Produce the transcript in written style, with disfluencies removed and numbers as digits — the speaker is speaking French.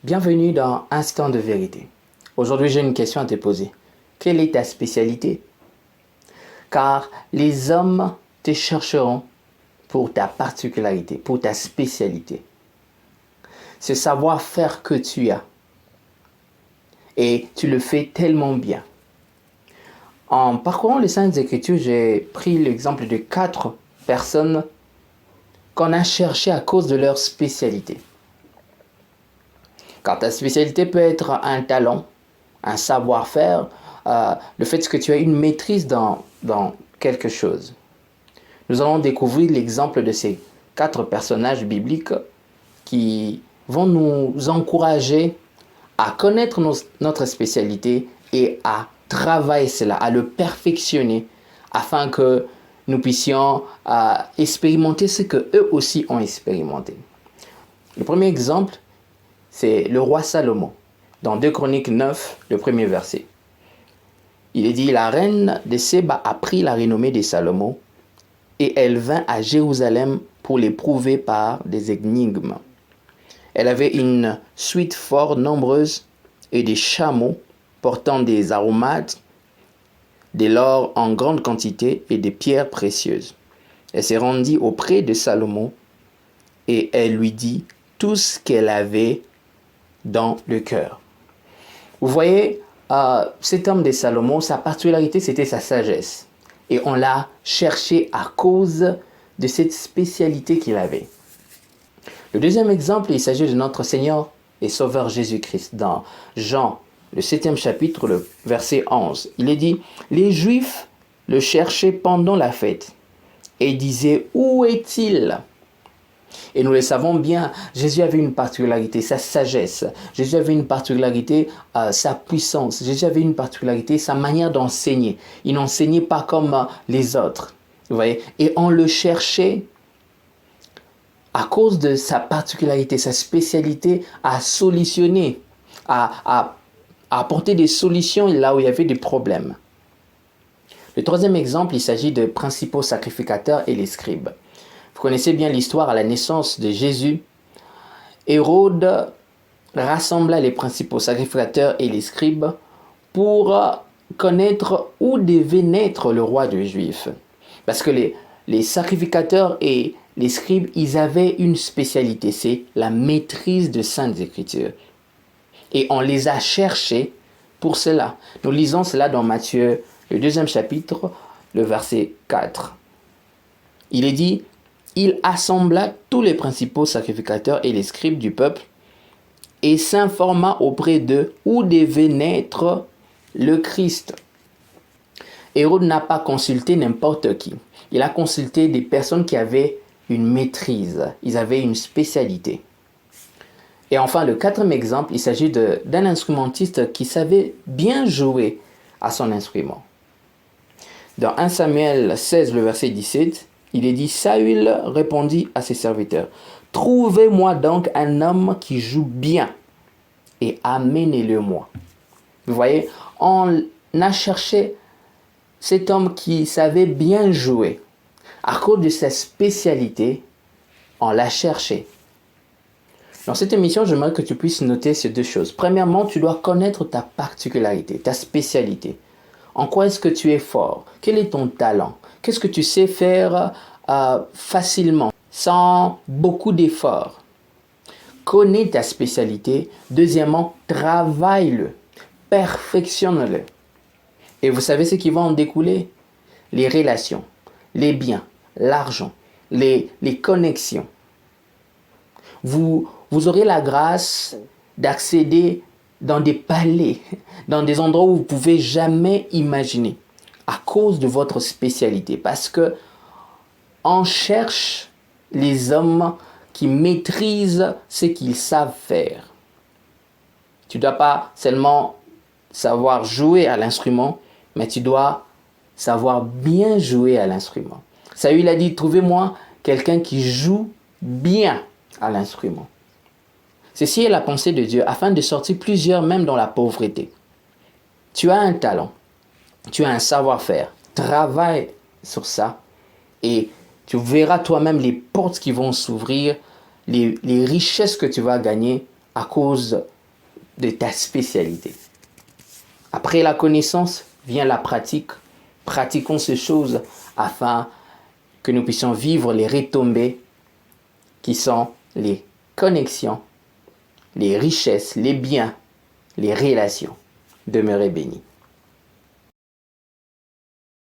Bienvenue dans Instant de vérité. Aujourd'hui, j'ai une question à te poser. Quelle est ta spécialité? Car les hommes te chercheront pour ta particularité, pour ta spécialité. Ce savoir-faire que tu as. Et tu le fais tellement bien. En parcourant les Saintes Écritures, j'ai pris l'exemple de 4 personnes qu'on a cherchées à cause de leur spécialité. Car ta spécialité peut être un talent, un savoir-faire, le fait que tu as une maîtrise dans quelque chose. Nous allons découvrir l'exemple de ces 4 personnages bibliques qui vont nous encourager à connaître notre spécialité et à travailler cela, à le perfectionner afin que nous puissions expérimenter ce qu'eux aussi ont expérimenté. Le premier exemple, c'est le roi Salomon, dans 2 Chroniques 9, le premier verset. Il est dit, la reine de Séba a pris la renommée de Salomon et elle vint à Jérusalem pour l'éprouver par des énigmes. Elle avait une suite fort nombreuse et des chameaux portant des aromates, de l'or en grande quantité et des pierres précieuses. Elle se rendit auprès de Salomon et elle lui dit tout ce qu'elle avait dans le cœur. Vous voyez, cet homme de Salomon, sa particularité, c'était sa sagesse. Et on l'a cherché à cause de cette spécialité qu'il avait. Le deuxième exemple, il s'agit de notre Seigneur et Sauveur Jésus-Christ. Dans Jean, le 7e chapitre, le verset 11, il est dit « Les Juifs le cherchaient pendant la fête et disaient « Où est-il » Et nous le savons bien, Jésus avait une particularité, sa sagesse. Jésus avait une particularité, sa puissance. Jésus avait une particularité, sa manière d'enseigner. Il n'enseignait pas comme les autres. Vous voyez? Et on le cherchait à cause de sa particularité, sa spécialité à solutionner, à apporter des solutions là où il y avait des problèmes. Le troisième exemple, il s'agit des principaux sacrificateurs et les scribes. Vous connaissez bien l'histoire à la naissance de Jésus. Hérode rassembla les principaux sacrificateurs et les scribes pour connaître où devait naître le roi des Juifs. Parce que les sacrificateurs et les scribes, ils avaient une spécialité, c'est la maîtrise de Saintes Écritures. Et on les a cherchés pour cela. Nous lisons cela dans Matthieu, le 2e chapitre, le verset 4. Il est dit, il assembla tous les principaux sacrificateurs et les scribes du peuple et s'informa auprès d'eux où devait naître le Christ. Hérode n'a pas consulté n'importe qui. Il a consulté des personnes qui avaient une maîtrise, ils avaient une spécialité. Et enfin, le 4e exemple, il s'agit d'un instrumentiste qui savait bien jouer à son instrument. Dans 1 Samuel 16, le verset 17, il est dit, Saül répondit à ses serviteurs, trouvez-moi donc un homme qui joue bien et amenez-le-moi. Vous voyez, on a cherché cet homme qui savait bien jouer. À cause de sa spécialité, on l'a cherché. Dans cette émission, j'aimerais que tu puisses noter ces 2 choses. Premièrement, tu dois connaître ta particularité, ta spécialité. En quoi est-ce que tu es fort? Quel est ton talent? Qu'est-ce que tu sais faire facilement, sans beaucoup d'efforts? Connais ta spécialité. Deuxièmement, travaille-le, perfectionne-le. Et vous savez ce qui va en découler? Les relations, les biens, l'argent, les connexions. Vous aurez la grâce d'accéder dans des palais, dans des endroits où vous ne pouvez jamais imaginer, à cause de votre spécialité. Parce que on cherche les hommes qui maîtrisent ce qu'ils savent faire. Tu ne dois pas seulement savoir jouer à l'instrument, mais tu dois savoir bien jouer à l'instrument. Saül a dit, trouvez-moi quelqu'un qui joue bien à l'instrument. Ceci est la pensée de Dieu, afin de sortir plusieurs même dans la pauvreté. Tu as un talent, tu as un savoir-faire, travaille sur ça et tu verras toi-même les portes qui vont s'ouvrir, les richesses que tu vas gagner à cause de ta spécialité. Après la connaissance vient la pratique. Pratiquons ces choses afin que nous puissions vivre les retombées qui sont les connexions, les richesses, les biens, les relations. Demeurez bénis.